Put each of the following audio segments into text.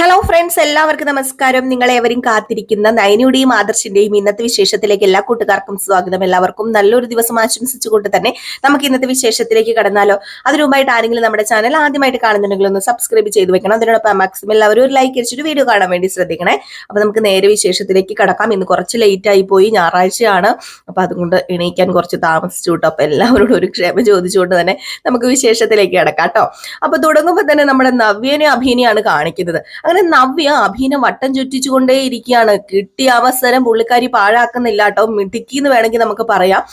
Hello friends, എല്ലാവർക്കും നമസ്കാരം. നിങ്ങളെവരും കാത്തിരിക്കുന്ന നയനയുടെയും ആദർശിന്റെയും ഇന്നത്തെ വിശേഷത്തിലേക്ക് എല്ലാ കൂട്ടുകാർക്കും സ്വാഗതം. എല്ലാവർക്കും നല്ലൊരു ദിവസം ആശംസിച്ചുകൊണ്ട് തന്നെ നമുക്ക് ഇന്നത്തെ വിശേഷത്തിലേക്ക് കടന്നാലോ. അതിനു മുമ്പായിട്ട് ആരെങ്കിലും നമ്മുടെ ചാനൽ ആദ്യമായിട്ട് കാണുന്നുണ്ടെങ്കിൽ ഒന്ന് സബ്സ്ക്രൈബ് ചെയ്ത് വെക്കണം. അതിനോടൊപ്പം മാക്സിമം എല്ലാവരും ഒരു ലൈക്ക് അടിച്ചിട്ട് വീഡിയോ കാണാൻ വേണ്ടി ശ്രദ്ധിക്കണേ. അപ്പൊ നമുക്ക് നേരെ വിശേഷത്തിലേക്ക് കടക്കാം. ഇന്ന് കുറച്ച് ലേറ്റ് ആയി പോയി, ഞായറാഴ്ചയാണ്. അപ്പൊ അതുകൊണ്ട് എണീക്കാൻ കുറച്ച് താമസിച്ചു കേട്ടോ. അപ്പൊ എല്ലാവരോടും ഒരു ക്ഷമ ചോദിച്ചുകൊണ്ട് തന്നെ നമുക്ക് വിശേഷത്തിലേക്ക് കടക്കാം കേട്ടോ. അപ്പൊ തുടങ്ങുമ്പോൾ തന്നെ നമ്മുടെ നവ്യനെ അഭിനയാണ് കാണിക്കുന്നത്. അങ്ങനെ നവ്യ അഭിനെ വട്ടം ചുറ്റിച്ചുകൊണ്ടേ ഇരിക്കുകയാണ്. കിട്ടിയ അവസരം പുള്ളിക്കാരി പാഴാക്കുന്നില്ല കേട്ടോ. മിടുക്കിന്ന് വേണമെങ്കിൽ നമുക്ക് പറയാം.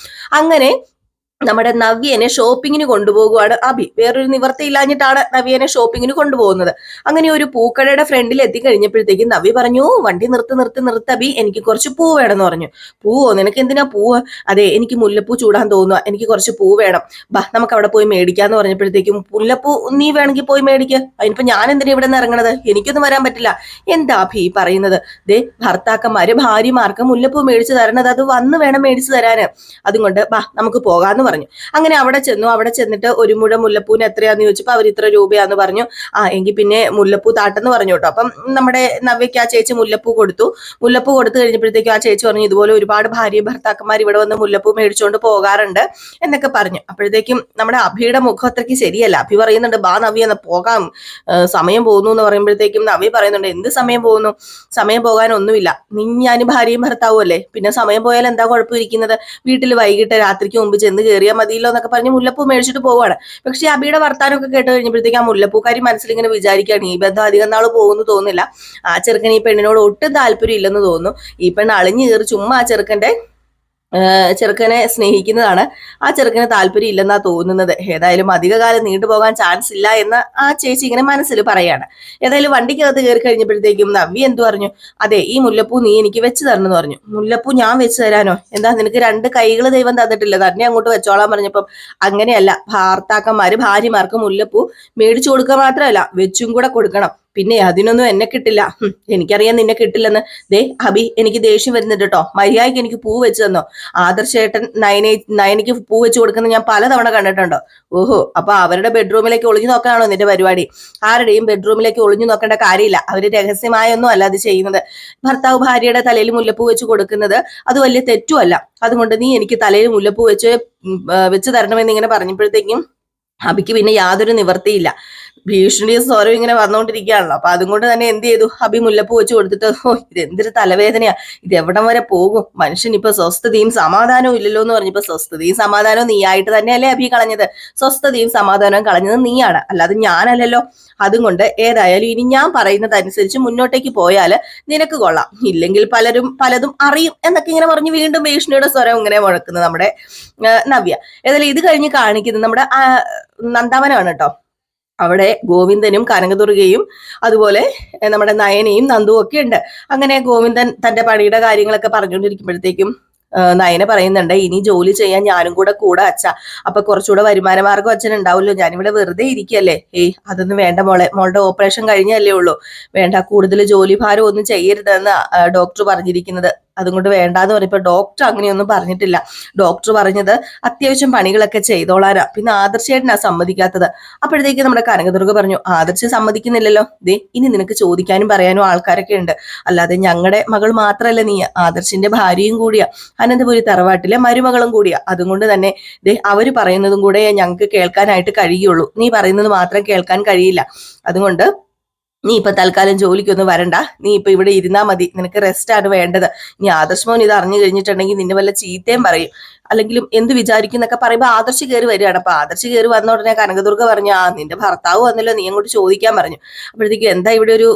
അങ്ങനെ നമ്മുടെ നവ്യനെ ഷോപ്പിങ്ങിന് കൊണ്ടുപോകുവാണ് അഭി. വേറൊരു നിവർത്തിയില്ലാഞ്ഞിട്ടാണ് നവ്യനെ ഷോപ്പിങ്ങിന് കൊണ്ടുപോകുന്നത്. അങ്ങനെ ഒരു പൂക്കടയുടെ ഫ്രണ്ടിൽ എത്തിക്കഴിഞ്ഞപ്പോഴത്തേക്കും നവ്യ പറഞ്ഞു, വണ്ടി നിർത്ത് അഭി, എനിക്ക് കുറച്ച് പൂ വേണമെന്ന് പറഞ്ഞു. പൂവോ? നിനക്ക് എന്തിനാ പൂവ്? അതെ, എനിക്ക് മുല്ലപ്പൂ ചൂടാൻ തോന്നുക, എനിക്ക് കുറച്ച് പൂ വേണം, ബാ നമുക്ക് അവിടെ പോയി മേടിക്കാന്ന് പറഞ്ഞപ്പോഴത്തേക്കും, മുല്ലപ്പൂ നീ വേണമെങ്കിൽ പോയി മേടിക്കുക, അതിനിപ്പോ ഞാൻ എന്തിനാ ഇവിടെ നിന്ന് ഇറങ്ങണത്, എനിക്കൊന്നും വരാൻ പറ്റില്ല. എന്താ അഭി പറയുന്നത്? ദേ, ഭർത്താക്കന്മാര് ഭാര്യമാർക്ക് മുല്ലപ്പൂ മേടിച്ചു തരണത്, അത് വന്ന് വേണം മേടിച്ചു തരാന്. അതുകൊണ്ട് ബാ നമുക്ക് പോകാന്ന് പറഞ്ഞു. അങ്ങനെ അവിടെ ചെന്നു. അവിടെ ചെന്നിട്ട് ഒരു മുഴം മുല്ലപ്പൂവിന് എത്രയാന്ന് ചോദിച്ചപ്പോ അവർ ഇത്ര രൂപയാന്ന് പറഞ്ഞു. എങ്കിൽ പിന്നെ മുല്ലപ്പൂ താട്ടെന്ന് പറഞ്ഞു കേട്ടോ. അപ്പം നമ്മുടെ നവ്യക്ക് ആ ചേച്ചി മുല്ലപ്പൂ കൊടുത്തു. മുല്ലപ്പൂ കൊടുത്തു കഴിഞ്ഞപ്പോഴത്തേക്കും ആ ചേച്ചി പറഞ്ഞു, ഇതുപോലെ ഒരുപാട് ഭാര്യ ഭർത്താക്കന്മാർ ഇവിടെ വന്ന് മുല്ലപ്പൂ മേടിച്ചുകൊണ്ട് പോകാറുണ്ട് എന്നൊക്കെ പറഞ്ഞു. അപ്പോഴത്തേക്കും നമ്മുടെ അഭിയുടെ മുഖം അത്രയ്ക്ക് ശരിയല്ല. അഭി പറയുന്നുണ്ട്, ബാ നവ്യ എന്ന് പോകാം, സമയം പോകുന്നു എന്ന് പറയുമ്പോഴത്തേക്കും നവ്യ പറയുന്നുണ്ട്, എന്ത് സമയം പോകുന്നു? സമയം പോകാനൊന്നുമില്ല, ഞാനും ഭാര്യയും ഭർത്താവും അല്ലേ, പിന്നെ സമയം പോയാൽ എന്താ കുഴപ്പമിരിക്കുന്നത്? വീട്ടിൽ വൈകിട്ട് രാത്രിക്ക് മുമ്പ് ചെന്ന് കയറിയാൽ മതിയല്ലോ എന്നൊക്കെ പറഞ്ഞ് മുല്ലപ്പൂ മേടിച്ചിട്ട് പോവാണ്. പക്ഷെ അബിയുടെ വർത്താനമൊക്കെ കേട്ട് കഴിഞ്ഞപ്പോഴത്തേക്ക് ആ മുല്ലപ്പൂക്കാരി മനസ്സിലിങ്ങനെ വിചാരിക്കുകയാണ്, ഈ ബന്ധം അധികം നാൾ പോകുന്നു തോന്നുന്നില്ല, ആ ചെറുക്കൻ ഈ പെണ്ണിനോട് ഒട്ടും താല്പര്യം ഇല്ലെന്ന് തോന്നുന്നു, ഈ പെണ്ണ് അളിഞ്ഞു കയറി ചുമ്മാ ആ ചെറുക്കനെ സ്നേഹിക്കുന്നതാണ്, ആ ചെറുക്കന് താല്പര്യം ഇല്ലെന്നാ തോന്നുന്നത്. ഏതായാലും അധികകാലം നീണ്ടുപോകാൻ ചാൻസ് ഇല്ല എന്ന് ആ ചേച്ചി ഇങ്ങനെ മനസ്സിൽ പറയാണ്. ഏതായാലും വണ്ടിക്കകത്ത് കയറി കഴിഞ്ഞപ്പോഴത്തേക്കും നവ്യ എന്തു പറഞ്ഞു, അതെ ഈ മുല്ലപ്പൂ നീ എനിക്ക് വെച്ച് തരണം എന്ന് പറഞ്ഞു. മുല്ലപ്പൂ ഞാൻ വെച്ച് തരാനോ? എന്താ, നിനക്ക് രണ്ട് കൈകൾ ദൈവം തന്നിട്ടില്ല, തന്നെ അങ്ങോട്ട് വെച്ചോളാൻ പറഞ്ഞപ്പം, അങ്ങനെയല്ല, ഭർത്താക്കന്മാര് ഭാര്യമാർക്ക് മുല്ലപ്പൂ മേടിച്ചു കൊടുക്കുക മാത്രമല്ല വെച്ചും കൂടെ കൊടുക്കണം, പിന്നെ അതിനൊന്നും എന്നെ കിട്ടില്ല. എനിക്കറിയാം നിന്നെ കിട്ടില്ലെന്ന്. ദേ അഭി, എനിക്ക് ദേഷ്യം വരുന്നുണ്ട് കേട്ടോ, മര്യാദയ്ക്ക് എനിക്ക് പൂ വെച്ച് തന്നോ. ആദർശേട്ടൻ നയനയ്ക്ക് പൂ വെച്ച് കൊടുക്കുന്നത് ഞാൻ പലതവണ കണ്ടിട്ടുണ്ടോ? ഓഹോ, അപ്പൊ അവരുടെ ബെഡ്റൂമിലേക്ക് ഒളിഞ്ഞു നോക്കാനാണോ നിന്റെ പരിപാടി? ആരുടെയും ബെഡ്റൂമിലേക്ക് ഒളിഞ്ഞു നോക്കേണ്ട കാര്യമില്ല, അവര് രഹസ്യമായൊന്നും അല്ല അത് ചെയ്യുന്നത്. ഭർത്താവ് ഭാര്യയുടെ തലയിൽ മുല്ലപ്പൂ വെച്ച് കൊടുക്കുന്നത് അത് വലിയ തെറ്റുമല്ല. അതുകൊണ്ട് നീ എനിക്ക് തലയിൽ മുല്ലപ്പൂ വെച്ച് തരണമെന്ന് ഇങ്ങനെ പറഞ്ഞപ്പോഴത്തേക്കും അബിക്ക് പിന്നെ യാതൊരു നിവർത്തിയില്ല. ഭീഷണിയും സ്വരം ഇങ്ങനെ വന്നുകൊണ്ടിരിക്കുകയാണല്ലോ. അപ്പൊ അതുകൊണ്ട് തന്നെ എന്ത് ചെയ്തു, അബി മുല്ലപ്പൂ വെച്ച് കൊടുത്തിട്ട്, ഇത് എന്തൊരു തലവേദനയാ, ഇത് എവിടം വരെ പോകും, മനുഷ്യൻ ഇപ്പൊ സ്വസ്ഥതയും സമാധാനവും ഇല്ലല്ലോ എന്ന് പറഞ്ഞപ്പോ, സ്വസ്ഥതയും സമാധാനവും നീയായിട്ട് തന്നെയല്ലേ അബി കളഞ്ഞത്? സ്വസ്ഥതയും സമാധാനവും കളഞ്ഞത് നീയാണ്, അല്ലാതെ ഞാനല്ലല്ലോ. അതുകൊണ്ട് ഏതായാലും ഇനി ഞാൻ പറയുന്നതനുസരിച്ച് മുന്നോട്ടേക്ക് പോയാൽ നിനക്ക് കൊള്ളാം, ഇല്ലെങ്കിൽ പലതും അറിയും എന്നൊക്കെ ഇങ്ങനെ പറഞ്ഞ് വീണ്ടും ഭീഷണിയുടെ സ്വരം ഇങ്ങനെ മുഴക്കുന്നത് നമ്മുടെ നവ്യ. ഏതായാലും ഇത് കഴിഞ്ഞ് കാണിക്കുന്നത് നമ്മുടെ നന്ദാവനാണ് കേട്ടോ. അവിടെ ഗോവിന്ദനും കനകദുർഗയും അതുപോലെ നമ്മുടെ നയനയും നന്ദുവും ഒക്കെ ഉണ്ട്. അങ്ങനെ ഗോവിന്ദൻ തന്റെ പണിയുടെ കാര്യങ്ങളൊക്കെ പറഞ്ഞുകൊണ്ടിരിക്കുമ്പോഴത്തേക്കും നയന പറയുന്നുണ്ട്, ഇനി ജോലി ചെയ്യാൻ ഞാനും കൂടെ അച്ഛാ, അപ്പൊ കുറച്ചുകൂടെ വരുമാന മാർഗം അച്ഛൻ ഉണ്ടാവുമല്ലോ, ഞാനിവിടെ വെറുതെ ഇരിക്കല്ലേ. അതൊന്നും വേണ്ട മോളുടെ ഓപ്പറേഷൻ കഴിഞ്ഞല്ലേ ഉള്ളൂ, വേണ്ട, കൂടുതൽ ജോലി ഭാരം ഒന്നും ചെയ്യരുതെന്ന് ഡോക്ടർ പറഞ്ഞിരിക്കുന്നത്. അതുകൊണ്ട് വേണ്ടാന്ന് പറഞ്ഞപ്പോ ഡോക്ടർ അങ്ങനെയൊന്നും പറഞ്ഞിട്ടില്ല. ഡോക്ടർ പറഞ്ഞത് അത്യാവശ്യം പണികളൊക്കെ ചെയ്തോളാനാ. പിന്നെ ആദർശേട്ടനാ സമ്മതിക്കാത്തത്. അപ്പോഴത്തേക്ക് നമ്മുടെ കനകദുർഗ പറഞ്ഞു, ആദർശ് സമ്മതിക്കുന്നില്ലല്ലോ, ദേ ഇനി നിനക്ക് ചോദിക്കാനും പറയാനും ആൾക്കാരൊക്കെ ഉണ്ട്, അല്ലാതെ ഞങ്ങളുടെ മകൾ മാത്രല്ല നീ, ആദർശിന്റെ ഭാര്യയും കൂടിയാ, അനന്തപുരി തറവാട്ടിലെ മരുമകളും കൂടിയാ. അതുകൊണ്ട് തന്നെ ദേ അവര് പറയുന്നതും കൂടെ ഞങ്ങൾക്ക് കേൾക്കാനായിട്ട് കഴിയുള്ളൂ, നീ പറയുന്നത് മാത്രം കേൾക്കാൻ കഴിയില്ല. അതുകൊണ്ട് നീ ഇപ്പൊ തൽക്കാലം ജോലിക്കൊന്നും വരണ്ട, നീ ഇപ്പൊ ഇവിടെ ഇരുന്നാ മതി, നിനക്ക് റെസ്റ്റ് ആണ് വേണ്ടത്. ഇനി ആദർശ് ഇത് അറിഞ്ഞു കഴിഞ്ഞിട്ടുണ്ടെങ്കിൽ നിന്നെ വല്ല ചീത്തയും പറയും, അല്ലെങ്കിലും എന്ത് വിചാരിക്കും എന്നൊക്കെ പറയുമ്പോൾ ആദർശ് കയറി വരികയാണ്. അപ്പൊ ആദർശ് കയറി വന്ന ഉടനെ കനകദുർഗ പറഞ്ഞു, നിന്റെ ഭർത്താവ് വന്നല്ലോ, നീ അങ്ങോട്ട് ചോദിക്കാൻ പറഞ്ഞു. അപ്പോഴത്തേക്കും എന്താ ഇവിടെ ഒരു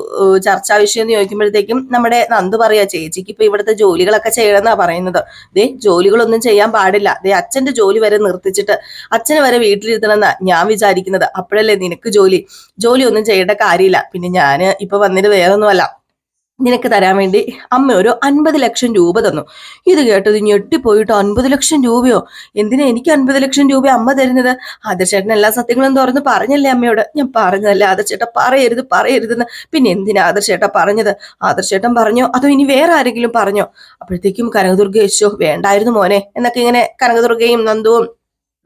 ചർച്ചാ വിഷയം എന്ന് ചോദിക്കുമ്പോഴത്തേക്കും നമ്മുടെ നന്ദു പറയാ, ചേച്ചിക്ക് ഇപ്പൊ ഇവിടുത്തെ ജോലികളൊക്കെ ചെയ്യണമെന്നാ പറയുന്നത്. ദേ ജോലികളൊന്നും ചെയ്യാൻ പാടില്ല, ദേ അച്ഛന്റെ ജോലി വരെ നിർത്തിച്ചിട്ട് അച്ഛന് വരെ വീട്ടിലിരുത്തണമെന്നാ ഞാൻ വിചാരിക്കുന്നത്. അപ്പോഴല്ലേ നിനക്ക് ജോലി ഒന്നും ചെയ്യേണ്ട കാര്യമില്ല. പിന്നെ ഞാന് ഇപ്പൊ വന്നിട്ട് വേറൊന്നുമല്ല, നിനക്ക് തരാൻ വേണ്ടി അമ്മ ഒരു 50 ലക്ഷം രൂപ തന്നു. ഇത് കേട്ടത് ഞെട്ടിപ്പോയിട്ട്, 50 ലക്ഷം രൂപയോ? എന്തിനാ എനിക്ക് 50 ലക്ഷം രൂപ അമ്മ തരുന്നത്? ആദർശേട്ടൻ എല്ലാ സത്യങ്ങളും തുറന്ന് പറഞ്ഞല്ലേ അമ്മയോട്? ഞാൻ പറഞ്ഞതല്ലേ ആദർശേട്ട പറയരുതെന്ന്, പിന്നെ എന്തിനാ ആദർശേട്ട പറഞ്ഞത്? ആദർശേട്ടൻ പറഞ്ഞോ അതോ ഇനി വേറെ ആരെങ്കിലും പറഞ്ഞോ? അപ്പോഴത്തേക്കും കനകദുർഗ യേശോ വേണ്ടായിരുന്നു മോനെ എന്നൊക്കെ ഇങ്ങനെ കനകദുർഗയും നന്ദുവും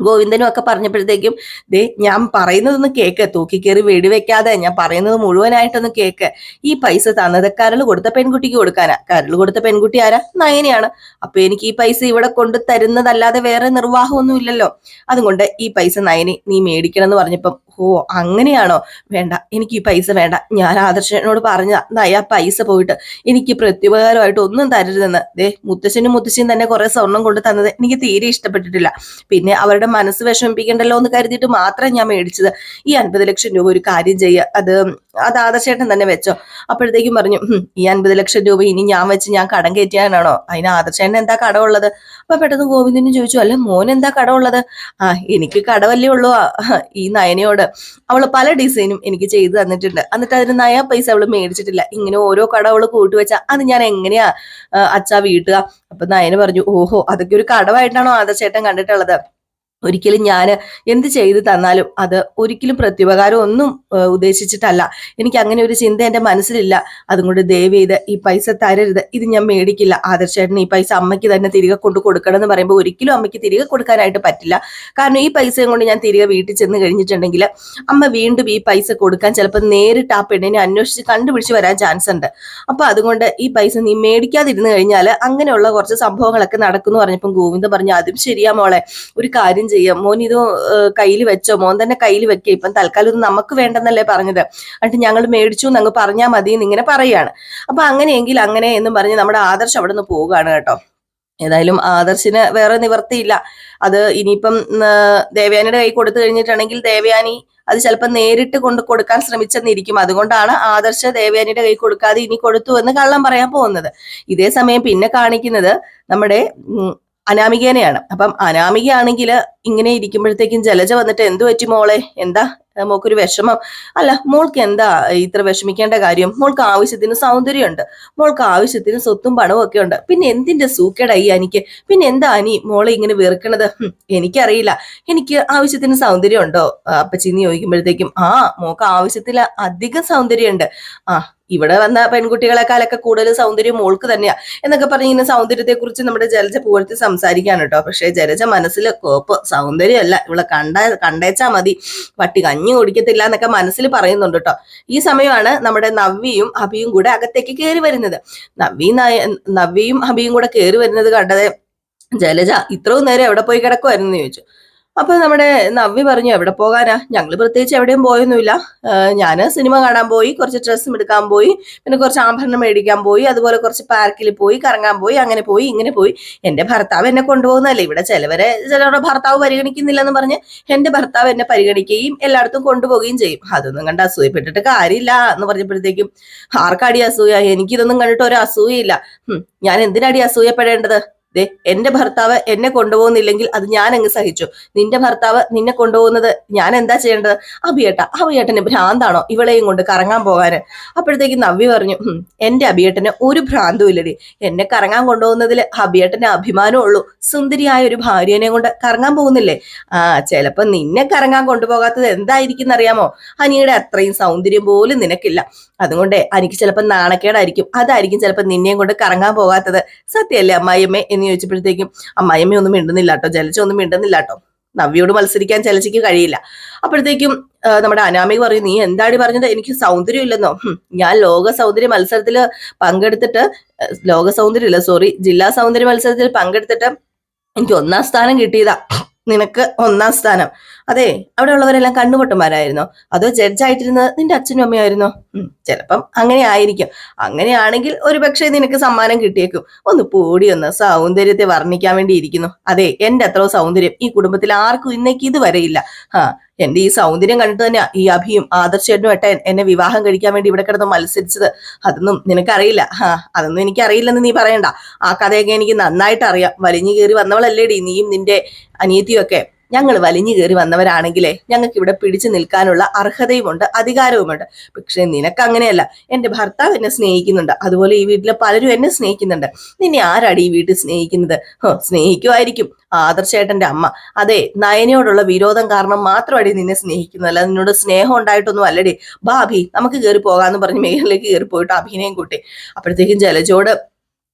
ഗോവിന്ദനും ഒക്കെ പറഞ്ഞപ്പോഴത്തേക്കും ദേ ഞാൻ പറയുന്നതൊന്ന് കേക്ക്, തൂക്കിക്കേറി വെടിവെക്കാതെ ഞാൻ പറയുന്നത് മുഴുവനായിട്ടൊന്ന് കേക്ക്. ഈ പൈസ തന്നത് കരൾ കൊടുത്ത പെൺകുട്ടിക്ക് കൊടുക്കാനാ. കരൾ കൊടുത്ത പെൺകുട്ടി ആരാ? നയനയാണ്. അപ്പൊ എനിക്ക് ഈ പൈസ ഇവിടെ കൊണ്ട് തരുന്നതല്ലാതെ വേറെ നിർവാഹമൊന്നും ഇല്ലല്ലോ. അതുകൊണ്ട് ഈ പൈസ നയനെ നീ മേടിക്കണം എന്ന് പറഞ്ഞപ്പം, ഓ അങ്ങനെയാണോ? വേണ്ട, എനിക്ക് ഈ പൈസ വേണ്ട. ഞാൻ ആദർശനോട് പറഞ്ഞതാ നയ പൈസ പോയിട്ട് എനിക്ക് പ്രത്യുപകാരമായിട്ട് ഒന്നും തരരുതെന്ന്. ദേ മുത്തശ്ശനും മുത്തശ്ശിയും തന്നെ കുറെ സ്വർണം കൊണ്ട് തന്നത് എനിക്ക് തീരെ ഇഷ്ടപ്പെട്ടിട്ടില്ല. പിന്നെ അവരുടെ മനസ്സ് വിഷമിപ്പിക്കണ്ടല്ലോ എന്ന് കരുതിയിട്ട് മാത്രം ഞാൻ മേടിച്ചത്. ഈ 50 ലക്ഷം രൂപ ഒരു കാര്യം ചെയ്യുക, അത് ആദർശേട്ടൻ തന്നെ വെച്ചോ. അപ്പോഴത്തേക്കും പറഞ്ഞു, ഈ 50 ലക്ഷം രൂപ ഇനി ഞാൻ വെച്ച് ഞാൻ കടം കയറ്റിയാനാണോ? അതിന് ആദർശേട്ടൻ എന്താ കടമുള്ളത്? അപ്പൊ പെട്ടെന്ന് ഗോവിന്ദനും ചോദിച്ചു, അല്ല മോൻ എന്താ കടമുള്ളത്? എനിക്ക് കടവല്ലേ ഉള്ളൂ ഈ നയനയോട്. അവള് പല ഡിസൈനും എനിക്ക് ചെയ്തു തന്നിട്ടുണ്ട്, എന്നിട്ട് അതിന് നയ പൈസ അവള് മേടിച്ചിട്ടില്ല. ഇങ്ങനെ ഓരോ കട അവള് കൂട്ടുവെച്ചാ അത് ഞാൻ എങ്ങനെയാ അച്ഛാ വീട്ടുക? അപ്പൊ നയന പറഞ്ഞു, ഓഹോ അതൊക്കെ ഒരു കടമായിട്ടാണോ ആദർശേട്ടൻ കണ്ടിട്ടുള്ളത്? ഒരിക്കലും ഞാൻ എന്ത് ചെയ്തു തന്നാലും അത് ഒരിക്കലും പ്രത്യുപകാരം ഒന്നും ഉദ്ദേശിച്ചിട്ടല്ല. എനിക്ക് അങ്ങനെ ഒരു ചിന്ത എന്റെ മനസ്സിലില്ല. അതുകൊണ്ട് ദയവ് ചെയ്ത് ഈ പൈസ തരരുത്, ഇത് ഞാൻ മേടിക്കില്ല. ആദർശേട്ടൻ ഈ പൈസ അമ്മയ്ക്ക് തന്നെ തിരികെ കൊണ്ട് കൊടുക്കണം എന്ന് പറയുമ്പോൾ ഒരിക്കലും അമ്മയ്ക്ക് തിരികെ കൊടുക്കാനായിട്ട് പറ്റില്ല. കാരണം ഈ പൈസയും കൊണ്ട് ഞാൻ തിരികെ വീട്ടിൽ ചെന്ന് കഴിഞ്ഞിട്ടുണ്ടെങ്കിൽ അമ്മ വീണ്ടും ഈ പൈസ കൊടുക്കാൻ ചിലപ്പോൾ നേരിട്ട് ആ പെണ്ണിനെ അന്വേഷിച്ച് കണ്ടുപിടിച്ച് വരാൻ ചാൻസ് ഉണ്ട്. അപ്പൊ അതുകൊണ്ട് ഈ പൈസ നീ മേടിക്കാതിരുന്നു കഴിഞ്ഞാൽ അങ്ങനെയുള്ള കുറച്ച് സംഭവങ്ങളൊക്കെ നടക്കുന്നു പറഞ്ഞപ്പം ഗോവിന്ദൻ പറഞ്ഞു, അതും ശരിയാ മോളെ, ഒരു കാര്യം ചെയ്യാം, മോൻ ഇത് കയ്യിൽ വെച്ചോ, മോൻ തന്നെ കയ്യിൽ വെക്കുക. ഇപ്പം തൽക്കാലം ഇത് നമുക്ക് വേണ്ടെന്നല്ലേ പറഞ്ഞത്, എന്നിട്ട് ഞങ്ങൾ മേടിച്ചു എന്നങ്ങ് പറഞ്ഞാൽ മതി എന്നിങ്ങനെ പറയാണ്. അപ്പൊ അങ്ങനെയെങ്കിൽ അങ്ങനെ എന്നും പറഞ്ഞ് നമ്മുടെ ആദർശ് അവിടെ നിന്ന് പോവുകയാണ് കേട്ടോ. ഏതായാലും ആദർശിന് വേറെ നിവർത്തിയില്ല. അത് ഇനിയിപ്പം ദേവയാനിയുടെ കൈ കൊടുത്തു കഴിഞ്ഞിട്ടുണ്ടെങ്കിൽ ദേവയാനി അത് ചിലപ്പോൾ നേരിട്ട് കൊണ്ട് കൊടുക്കാൻ ശ്രമിച്ചെന്നിരിക്കും. അതുകൊണ്ടാണ് ആദർശ ദേവയാനിയുടെ കൈ കൊടുക്കാതെ ഇനി കൊടുത്തു എന്ന് കള്ളം പറയാൻ പോകുന്നത്. ഇതേ സമയം പിന്നെ കാണിക്കുന്നത് നമ്മുടെ അനാമികേനെയാണ്. അപ്പം അനാമികയാണെങ്കിൽ ഇങ്ങനെ ഇരിക്കുമ്പോഴത്തേക്കും ജലജ വന്നിട്ട്, എന്തു പറ്റി മോളെ, എന്താ മോക്കൊരു വിഷമം? അല്ല മോൾക്ക് എന്താ ഇത്ര വിഷമിക്കേണ്ട കാര്യം? മോൾക്ക് ആവശ്യത്തിന് സൗന്ദര്യമുണ്ട്, മോൾക്ക് ആവശ്യത്തിന് സ്വത്തും പണവും ഒക്കെ ഉണ്ട്, പിന്നെ എന്തിന്റെ സൂക്കേടായി എനിക്ക്? പിന്നെ എന്താ അനി മോളെ ഇങ്ങനെ വെറുക്കണത്? എനിക്കറിയില്ല, എനിക്ക് ആവശ്യത്തിന് സൗന്ദര്യം ഉണ്ടോ അപ്പച്ചിന്ന് ചോദിക്കുമ്പോഴത്തേക്കും, മോക്ക് ആവശ്യത്തിൽ അധികം സൗന്ദര്യമുണ്ട്. ഇവിടെ വന്ന പെൺകുട്ടികളെക്കാളൊക്കെ കൂടുതൽ സൗന്ദര്യം മോൾക്ക് തന്നെയാ എന്നൊക്കെ പറഞ്ഞ് ഇങ്ങനെ സൗന്ദര്യത്തെ കുറിച്ച് നമ്മുടെ ജലജ പുകഴ്ത്തി സംസാരിക്കാൻ കേട്ടോ. പക്ഷെ ജലജ മനസ്സിൽ കോപ്പ്, സൗന്ദര്യമല്ല, ഇവിടെ കണ്ടേച്ചാ മതി, പട്ടി കഞ്ഞി കുടിക്കത്തില്ല എന്നൊക്കെ മനസ്സിൽ പറയുന്നുണ്ട് കേട്ടോ. ഈ സമയമാണ് നമ്മുടെ നവ്യയും അഭിയും കൂടെ അകത്തേക്ക് കയറി വരുന്നത്. നവ്യയും അഭിയും കൂടെ കയറി വരുന്നത് കണ്ടത് ജലജ ഇത്രയും നേരം എവിടെ പോയി കിടക്കുമായിരുന്നു എന്ന് ചോദിച്ചു. അപ്പൊ നമ്മുടെ നവ്യ പറഞ്ഞു, എവിടെ പോകാനാ, ഞങ്ങള് പ്രത്യേകിച്ച് എവിടെയും പോയൊന്നുമില്ല. ഞാൻ സിനിമ കാണാൻ പോയി, കുറച്ച് ഡ്രസ്സും എടുക്കാൻ പോയി, പിന്നെ കുറച്ച് ആഭരണം മേടിക്കാൻ പോയി, അതുപോലെ കുറച്ച് പാർക്കിൽ പോയി, കറങ്ങാൻ പോയി, അങ്ങനെ പോയി ഇങ്ങനെ പോയി. എന്റെ ഭർത്താവ് എന്നെ കൊണ്ടുപോകുന്നതല്ലേ, ഇവിടെ ചിലരുടെ ഭർത്താവ് പരിഗണിക്കുന്നില്ലെന്ന് പറഞ്ഞ് എന്റെ ഭർത്താവ് എന്നെ പരിഗണിക്കുകയും എല്ലായിടത്തും കൊണ്ടുപോവുകയും ചെയ്യും. അതൊന്നും കണ്ട് അസൂയപ്പെട്ടിട്ട് കാര്യമില്ല എന്ന് പറഞ്ഞപ്പോഴത്തേക്കും, ആർക്കാടി അസൂയ? എനിക്കിതൊന്നും കണ്ടിട്ട് ഒരു അസൂയയില്ല. ഞാൻ എന്തിനാടി അസൂയപ്പെടേണ്ടത്? എന്റെ ഭർത്താവ് എന്നെ കൊണ്ടുപോകുന്നില്ലെങ്കിൽ അത് ഞാൻ അങ്ങ് സഹിച്ചു. നിന്റെ ഭർത്താവ് നിന്നെ കൊണ്ടുപോകുന്നത് ഞാൻ എന്താ ചെയ്യേണ്ടത്? അഭിയേട്ടന് ഭ്രാന്താണോ ഇവളെയും കൊണ്ട് കറങ്ങാൻ പോകാന്? അപ്പോഴത്തേക്ക് നവ്യ പറഞ്ഞു, എന്റെ അഭിയേട്ടന് ഒരു ഭ്രാന്തും ഇല്ലടി, എന്നെ കറങ്ങാൻ കൊണ്ടുപോകുന്നതിൽ അഭിയേട്ടന് അഭിമാനം ഉള്ളൂ. സുന്ദരിയായ ഒരു ഭാര്യനെ കൊണ്ട് കറങ്ങാൻ പോകുന്നില്ലേ? ചിലപ്പോ നിന്നെ കറങ്ങാൻ കൊണ്ടുപോകാത്തത് എന്തായിരിക്കും അറിയാമോ? അനിയുടെ അത്രയും സൗന്ദര്യം പോലും നിനക്കില്ല. അതുകൊണ്ട് എനിക്ക് ചിലപ്പോൾ നാണക്കേടായിരിക്കും, അതായിരിക്കും ചിലപ്പോൾ നിന്നെയും കൊണ്ട് കറങ്ങാൻ പോകാത്തത്. സത്യമല്ലേ അമ്മായിയമ്മേ എന്ന് ചോദിച്ചപ്പോഴത്തേക്കും അമ്മായിയമ്മ ഒന്നും മിണ്ടുന്നില്ല കേട്ടോ, ജലജ ഒന്നും മിണ്ടുന്നില്ല കേട്ടോ. നവ്യോട് മത്സരിക്കാൻ ജലജയ്ക്ക് കഴിയില്ല. അപ്പോഴത്തേക്കും നമ്മുടെ അനാമിക പറയും, നീ എന്താടി പറഞ്ഞത്? എനിക്ക് സൗന്ദര്യം ഇല്ലെന്നോ? ഞാൻ ലോക സൗന്ദര്യ മത്സരത്തിൽ പങ്കെടുത്തിട്ട്, ജില്ലാ സൗന്ദര്യ മത്സരത്തിൽ പങ്കെടുത്തിട്ട് എനിക്ക് 1ാം സ്ഥാനം കിട്ടിയതാ. നിനക്ക് 1ാം സ്ഥാനം? അതെ, അവിടെ ഉള്ളവരെല്ലാം കണ്ണുപൊട്ടന്മാരായിരുന്നോ? അതോ ജഡ്ജായിട്ടിരുന്നത് നിന്റെ അച്ഛനും അമ്മയായിരുന്നോ? ചിലപ്പം അങ്ങനെ ആയിരിക്കും. അങ്ങനെയാണെങ്കിൽ ഒരു പക്ഷേ നിനക്ക് സമ്മാനം കിട്ടിയേക്കും. ഒന്ന് പോടി, ഒന്ന് സൗന്ദര്യത്തെ വർണ്ണിക്കാൻ വേണ്ടി ഇരിക്കുന്നു. അതെ, എന്റെ അത്ര സൗന്ദര്യം ഈ കുടുംബത്തിൽ ആർക്കും ഇന്നേക്ക് ഇതുവരെ ഇല്ല. എന്റെ ഈ സൗന്ദര്യം കണ്ടിട്ട് തന്നെയാ ഈ അഭിയും ആദർശേട്ടനും ഏട്ടൻ എന്നെ വിവാഹം കഴിക്കാൻ വേണ്ടി ഇവിടെ കിടന്ന് മത്സരിച്ചത്. അതൊന്നും നിനക്കറിയില്ല. അതൊന്നും എനിക്കറിയില്ലെന്ന് നീ പറയണ്ട. ആ കഥയൊക്കെ എനിക്ക് നന്നായിട്ട് അറിയാം. വലിഞ്ഞു കയറി വന്നവളല്ലേടി നീയും നിന്റെ അനിയത്തിയും ഒക്കെ. ഞങ്ങൾ വലിഞ്ഞു കയറി വന്നവരാണെങ്കിലേ ഞങ്ങൾക്ക് ഇവിടെ പിടിച്ചു നിൽക്കാനുള്ള അർഹതയുമുണ്ട്, അധികാരവുമുണ്ട്. പക്ഷെ നിനക്ക് അങ്ങനെയല്ല. എന്റെ ഭർത്താവ് എന്നെ സ്നേഹിക്കുന്നുണ്ട്, അതുപോലെ ഈ വീട്ടിലെ പലരും എന്നെ സ്നേഹിക്കുന്നുണ്ട്. നിന്നെ ആരാടി ഈ വീട്ടിൽ സ്നേഹിക്കുന്നത്? സ്നേഹിക്കുമായിരിക്കും ആദർശേട്ടന്റെ അമ്മ. അതെ, നയനയോടുള്ള വിരോധം കാരണം മാത്രമടി നിന്നെ സ്നേഹിക്കുന്നതല്ല, നിന്നോട് സ്നേഹം ഉണ്ടായിട്ടൊന്നും അല്ലടി. ഭാഭി നമുക്ക് കയറി പോകാന്ന് പറഞ്ഞ് മേഘലിലേക്ക് കയറി പോയിട്ട് അഭിനയം കൂട്ടി. അപ്പോഴത്തേക്കും ജലജോട്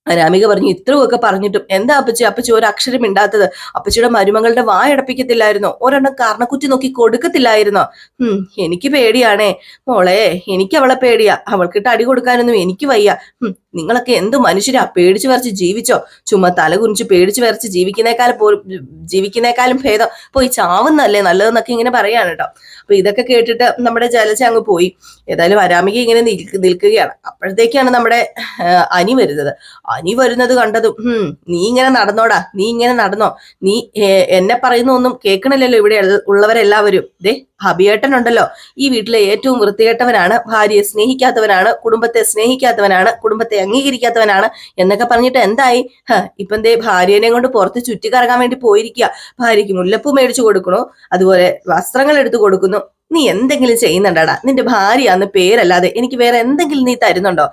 അനാമിക പറഞ്ഞു, ഇത്രയൊക്കെ പറഞ്ഞിട്ടും എന്താ അപ്പച്ചി അപ്പച്ചി ഒരു അക്ഷരം ഇണ്ടാത്തത്? അപ്പച്ചിയുടെ മരുമകളുടെ വായടപ്പിക്കത്തില്ലായിരുന്നോ? ഒരെണ്ണം കർണക്കുറ്റി നോക്കി കൊടുക്കത്തില്ലായിരുന്നോ? എനിക്ക് പേടിയാണേ മോളെ, എനിക്ക് അവളെ പേടിയാ. അവൾക്കിട്ട് അടി കൊടുക്കാനൊന്നും എനിക്ക് വയ്യ. നിങ്ങളൊക്കെ എന്ത് മനുഷ്യരാ? പേടിച്ചു വരച്ച് ജീവിച്ചോ? ചുമ്മാ തല കുനിച്ച് പേടിച്ചു വരച്ച് ജീവിക്കുന്നേക്കാളും ഭേദം പോയി ചാവുന്നല്ലേ നല്ലതെന്നൊക്കെ ഇങ്ങനെ പറയാണ് കേട്ടോ. അപ്പൊ ഇതൊക്കെ കേട്ടിട്ട് നമ്മുടെ ജലജ അങ്ങ് പോയി. ഏതായാലും അനാമിക ഇങ്ങനെ നിൽക്കുകയാണ്. അപ്പോഴത്തേക്കാണ് നമ്മുടെ അനി വരുന്നത്. അനി വരുന്നത് കണ്ടതും നീ ഇങ്ങനെ നടന്നോടാ, നീ ഇങ്ങനെ നടന്നോ, നീ എന്നെ പറയുന്ന ഒന്നും കേൾക്കണില്ലല്ലോ ഇവിടെ ഉള്ളവരെല്ലാവരും. ദേ ഹബിയേട്ടൻ ഉണ്ടല്ലോ, ഈ വീട്ടിലെ ഏറ്റവും വൃത്തികെട്ടവനാണ്, ഭാര്യയെ സ്നേഹിക്കാത്തവനാണ്, കുടുംബത്തെ സ്നേഹിക്കാത്തവനാണ്, കുടുംബത്തെ അംഗീകരിക്കാത്തവനാണ് എന്നൊക്കെ പറഞ്ഞിട്ട് എന്തായി? ഇപ്പം ദേ ഭാര്യനെ കൊണ്ട് പുറത്ത് ചുറ്റിക്കറങ്ങാൻ വേണ്ടി പോയിരിക്കുക. ഭാര്യയ്ക്ക് മുല്ലപ്പൂ മേടിച്ചു കൊടുക്കണു, അതുപോലെ വസ്ത്രങ്ങൾ എടുത്തു കൊടുക്കുന്നു. നീ എന്തെങ്കിലും ചെയ്യുന്നുണ്ടാടാ? നിന്റെ ഭാര്യയാന്ന് പേരല്ലാതെ എനിക്ക് വേറെ എന്തെങ്കിലും നീ തരുന്നുണ്ടോ?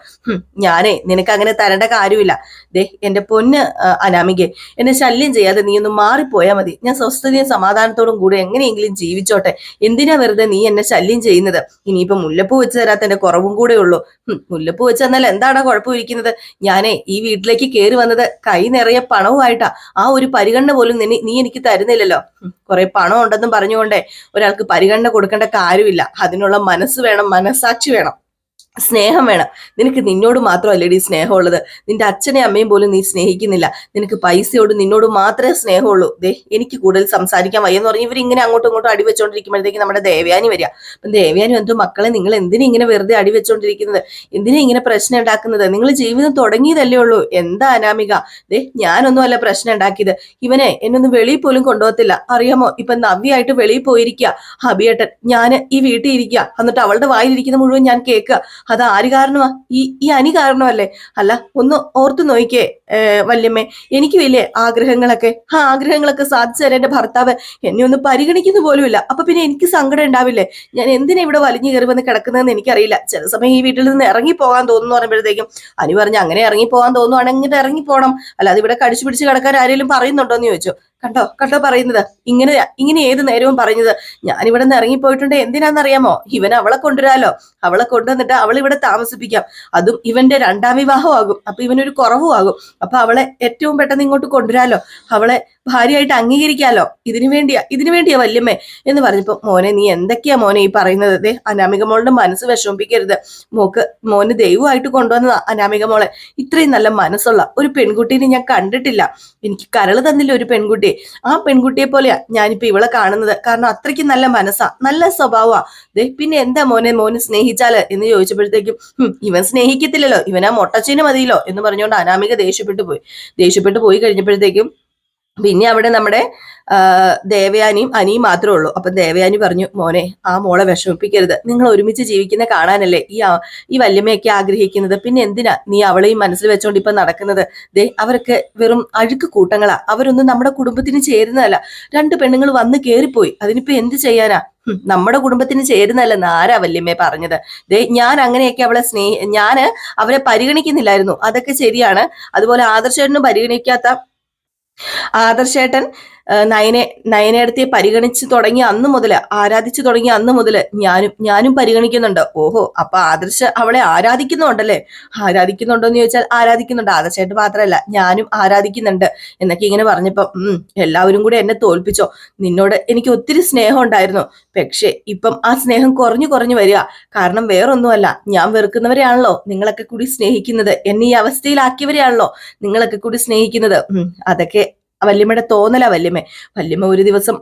ഞാനേ നിനക്ക് അങ്ങനെ തരേണ്ട കാര്യമില്ല. ദേ എന്റെ പൊന്ന് അനാമികെ, എന്നെ ശല്യം ചെയ്യാതെ നീ ഒന്ന് മാറിപ്പോയാൽ മതി. ഞാൻ സ്വസ്ഥതയും സമാധാനത്തോടും കൂടെ എങ്ങനെയെങ്കിലും ജീവിച്ചോട്ടെ. എന്തിനാ വെറുതെ നീ എന്നെ ശല്യം ചെയ്യുന്നത്? ഇനിയിപ്പൊ മുല്ലപ്പൂ വെച്ച് തരാത്തതിന്റെ കുറവും കൂടെ ഉള്ളൂ. മുല്ലപ്പൂ വെച്ച് തന്നാൽ എന്താടാ കുഴപ്പമിരിക്കുന്നത്? ഞാനേ ഈ വീട്ടിലേക്ക് കയറി വന്നത് കൈ നിറയെ പണവുമായിട്ടാ. ആ ഒരു പരിഗണന പോലും നീ എനിക്ക് തരുന്നില്ലല്ലോ. കുറെ പണം ഉണ്ടെന്നും പറഞ്ഞുകൊണ്ടേ ഒരാൾക്ക് പരിഗണന കൊടുക്കേണ്ട കാര്യമില്ല. അതിനുള്ള മനസ്സ് വേണം, മനസ്സാക്ഷി വേണം, സ്നേഹം വേണം. നിനക്ക് നിന്നോട് മാത്രമല്ലേടി സ്നേഹമുള്ളത്. നിന്റെ അച്ഛനെ അമ്മയും പോലും നീ സ്നേഹിക്കുന്നില്ല. നിനക്ക് പൈസയോട് നിന്നോട് മാത്രമേ സ്നേഹമുള്ളൂ. ദേ എനിക്ക് കൂടുതൽ സംസാരിക്കാൻ വയ്യെന്ന് പറഞ്ഞ് ഇവരിങ്ങനെ അങ്ങോട്ടും ഇങ്ങോട്ടും അടിവെച്ചോണ്ടിരിക്കുമ്പോഴത്തേക്ക് നമ്മുടെ ദേവയാനി വരിക. അപ്പം ദേവയാനി എന്തോ മക്കളെ, നിങ്ങൾ എന്തിനാ ഇങ്ങനെ വെറുതെ അടിവെച്ചോണ്ടിരിക്കുന്നത്? എന്തിനാ ഇങ്ങനെ പ്രശ്നം ഉണ്ടാക്കുന്നത്? നിങ്ങൾ ജീവിതം തുടങ്ങിയതല്ലേ ഉള്ളൂ. എന്താ അനാമിക? ദേ ഞാനൊന്നും അല്ല പ്രശ്നം ഉണ്ടാക്കിയത്. ഇവനെ എന്നൊന്നും വെളിയിൽ പോലും കൊണ്ടുപോകത്തില്ല, അറിയാമോ? ഇപ്പൊ നവ്യായിട്ട് വെളിയിൽ പോയിരിക്കുക ഹബിയേട്ടൻ. ഞാൻ ഈ വീട്ടിൽ ഇരിക്കുക, എന്നിട്ട് അവളുടെ വായിലിരിക്കുന്ന മുഴുവൻ ഞാൻ കേൾക്കുക. അത് ആര് കാരണമാ? ഈ അനി കാരണമല്ലേ? അല്ല ഒന്ന് ഓർത്തു നോക്കിക്കേ വല്യമ്മേ, എനിക്ക് വലിയ ആഗ്രഹങ്ങളൊക്കെ, ആഗ്രഹങ്ങളൊക്കെ സാധിച്ചു തരാൻ എന്റെ ഭർത്താവ് എന്നെ ഒന്ന് പരിഗണിക്കുന്ന പോലുമില്ല. അപ്പൊ പിന്നെ എനിക്ക് സങ്കടം ഉണ്ടാവില്ലേ? ഞാൻ എന്തിനാ ഇവിടെ വലിഞ്ഞു കയറി വന്ന് കിടക്കുന്നതെന്ന് എനിക്കറിയില്ല. ചില സമയം ഈ വീട്ടിൽ നിന്ന് ഇറങ്ങി പോകാൻ തോന്നുന്നു പറയുമ്പോഴത്തേക്കും അനി പറഞ്ഞു, അങ്ങനെ ഇറങ്ങി പോകാൻ തോന്നുവാണെങ്കിൽ ഇറങ്ങി പോകണം, അല്ലാതെ ഇവിടെ കടിച്ചു പിടിച്ച് കിടക്കാൻ ആരെങ്കിലും പറയുന്നുണ്ടോ എന്ന് ചോദിച്ചു. കണ്ടോ പറയുന്നത്, ഇങ്ങനെ ഏത് നേരവും പറയുന്നത്. ഞാനിവിടെ നിന്ന് ഇറങ്ങിപ്പോയിട്ടുണ്ട് എന്തിനാണെന്നറിയാമോ? ഇവൻ അവളെ കൊണ്ടുവരാലോ, അവളെ കൊണ്ടുവന്നിട്ട് അവൾ ഇവിടെ താമസിപ്പിക്കാം. അതും ഇവന്റെ രണ്ടാം വിവാഹമാകും. അപ്പൊ ഇവനൊരു കുറവുമാകും. അപ്പൊ അവളെ ഏറ്റവും പെട്ടെന്ന് ഇങ്ങോട്ട് കൊണ്ടുവരാലോ, അവളെ ഭാര്യയായിട്ട് അംഗീകരിക്കാലോ. ഇതിനു വേണ്ടിയാ വല്യമ്മേ എന്ന് പറഞ്ഞപ്പോ, മോനെ നീ എന്തൊക്കെയാ മോനെ ഈ പറയുന്നത്? ദേ അനാമിക മോളുടെ മനസ്സ് വിഷമിപ്പിക്കരുത്. മോന് ദൈവമായിട്ട് കൊണ്ടുവന്നതാ അനാമിക മോളെ. ഇത്രയും നല്ല മനസ്സുള്ള ഒരു പെൺകുട്ടീനെ ഞാൻ കണ്ടിട്ടില്ല. എനിക്ക് കരള് തന്നില്ല ഒരു പെൺകുട്ടി. ആ പെൺകുട്ടിയെ പോലെയാ ഞാനിപ്പോ ഇവളെ കാണുന്നത്. കാരണം അത്രയ്ക്ക് നല്ല മനസ്സാ, നല്ല സ്വഭാവമാ. ദേ പിന്നെ എന്താ മോന് സ്നേഹിച്ചാല് എന്ന് ചോദിച്ചപ്പോഴത്തേക്കും ഇവൻ സ്നേഹിക്കത്തില്ലല്ലോ, ഇവനാ മൊട്ടച്ചീന് മതിയല്ലോ എന്ന് പറഞ്ഞുകൊണ്ട് അനാമിക ദേഷ്യപ്പെട്ടു പോയി കഴിഞ്ഞപ്പോഴത്തേക്കും പിന്നെ അവിടെ നമ്മുടെ ദേവയാനിയും അനിയും മാത്രമേ ഉള്ളൂ. അപ്പൊ ദേവയാനി പറഞ്ഞു, മോനെ ആ മോളെ വിഷമിപ്പിക്കരുത്. നിങ്ങൾ ഒരുമിച്ച് ജീവിക്കുന്ന കാണാനല്ലേ ഈ വല്യമ്മയൊക്കെ ആഗ്രഹിക്കുന്നത്. പിന്നെ എന്തിനാ നീ അവളെയും മനസ്സിൽ വെച്ചോണ്ട് ഇപ്പൊ നടക്കുന്നത്? ദേ അവരൊക്കെ വെറും അഴുക്ക് കൂട്ടങ്ങളാ. അവരൊന്നും നമ്മുടെ കുടുംബത്തിന് ചേരുന്നതല്ല. രണ്ട് പെണ്ണുങ്ങൾ വന്ന് കേറിപ്പോയി, അതിനിപ്പോ എന്ത് ചെയ്യാനാ? നമ്മുടെ കുടുംബത്തിന് ചേരുന്നല്ലെന്ന് ആരാ വല്യമ്മയെ പറഞ്ഞത്? ദേ ഞാൻ അങ്ങനെയൊക്കെ ഞാൻ അവരെ പരിഗണിക്കുന്നില്ലായിരുന്നു, അതൊക്കെ ശരിയാണ്. അതുപോലെ ആദർശേട്ടനും പരിഗണിക്കാത്ത ആദർശേട്ടൻ നയനേടത്തെ പരിഗണിച്ചു തുടങ്ങിയ അന്ന് മുതല്, ആരാധിച്ചു തുടങ്ങിയ അന്ന് മുതല് ഞാനും പരിഗണിക്കുന്നുണ്ട്. ഓഹോ, അപ്പൊ ആദർശ അവളെ ആരാധിക്കുന്നുണ്ടോ എന്ന് ചോദിച്ചാൽ ആരാധിക്കുന്നുണ്ട്. ആദർശേട്ടൻ മാത്രമല്ല ഞാനും ആരാധിക്കുന്നുണ്ട് എന്നൊക്കെ ഇങ്ങനെ പറഞ്ഞപ്പോ എല്ലാവരും കൂടെ എന്നെ തോൽപ്പിച്ചോ? നിന്നോട് എനിക്ക് ഒത്തിരി സ്നേഹം ഉണ്ടായിരുന്നു, പക്ഷെ ഇപ്പം ആ സ്നേഹം കുറഞ്ഞു വരിക. കാരണം വേറൊന്നുമല്ല, ഞാൻ വെറുക്കുന്നവരെയാണല്ലോ നിങ്ങളൊക്കെ കൂടി സ്നേഹിക്കുന്നത്. എന്നെ ഈ അവസ്ഥയിലാക്കിയവരെയാണല്ലോ നിങ്ങളൊക്കെ കൂടി സ്നേഹിക്കുന്നത്. അതൊക്കെ വല്യമ്മയുടെ തോന്നലാ വല്യമ്മ ഒരു ദിവസം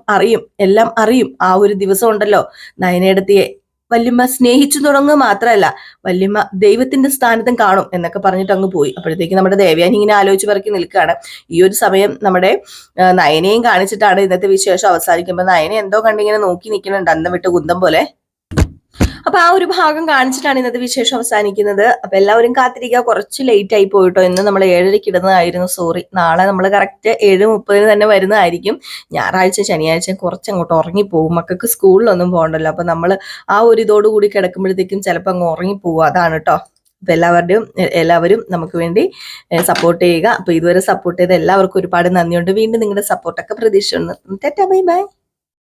എല്ലാം അറിയും. ആ ഒരു ദിവസം ഉണ്ടല്ലോ, നയനേടത്തിയെ വല്യമ്മ സ്നേഹിച്ചു തുടങ്ങുക മാത്രമല്ല, വല്യമ്മ ദൈവത്തിന്റെ സ്ഥാനത്തും കാണും എന്നൊക്കെ പറഞ്ഞിട്ട് അങ്ങ് പോയി. അപ്പോഴത്തേക്ക് നമ്മുടെ ദേവയാനി ഇങ്ങനെ ആലോചിച്ച് പറക്കി നിൽക്കുകയാണ്. ഈ ഒരു സമയം നമ്മുടെ നയനയും കാണിച്ചിട്ടാണ് ഇന്നത്തെ വിശേഷം അവസാനിക്കുമ്പോൾ നയന എന്തോ കണ്ടിങ്ങനെ നോക്കി നിൽക്കുന്നുണ്ട് അന്തം വിട്ട് കുന്തം പോലെ. അപ്പൊ ആ ഒരു ഭാഗം കാണിച്ചിട്ടാണ് ഇന്നത്തെ വിശേഷം അവസാനിക്കുന്നത്. അപ്പൊ എല്ലാവരും കാത്തിരിക്കുക. കുറച്ച് ലേറ്റ് ആയി പോയിട്ടോ. ഇന്ന് നമ്മൾ 7:30 ഇടുന്നതായിരുന്നു, സോറി. നാളെ നമ്മൾ കറക്റ്റ് 7:30 തന്നെ വരുന്നതായിരിക്കും. ഞായറാഴ്ച ശനിയാഴ്ച കുറച്ചങ്ങോട്ട് ഉറങ്ങിപ്പോവും. മക്കൾക്ക് സ്കൂളിലൊന്നും പോകണ്ടല്ലോ. അപ്പൊ നമ്മൾ ആ ഒരു ഇതോടുകൂടി കിടക്കുമ്പോഴത്തേക്കും ചിലപ്പോൾ അങ്ങ് ഉറങ്ങിപ്പോവും. അതാണ് കേട്ടോ. അപ്പൊ എല്ലാവരും നമുക്ക് വേണ്ടി സപ്പോർട്ട് ചെയ്യുക. അപ്പൊ ഇതുവരെ സപ്പോർട്ട് ചെയ്ത എല്ലാവർക്കും ഒരുപാട് നന്ദിയുണ്ട്. വീണ്ടും നിങ്ങളുടെ സപ്പോർട്ടൊക്കെ പ്രതീക്ഷിക്കുന്നു. Bye bye.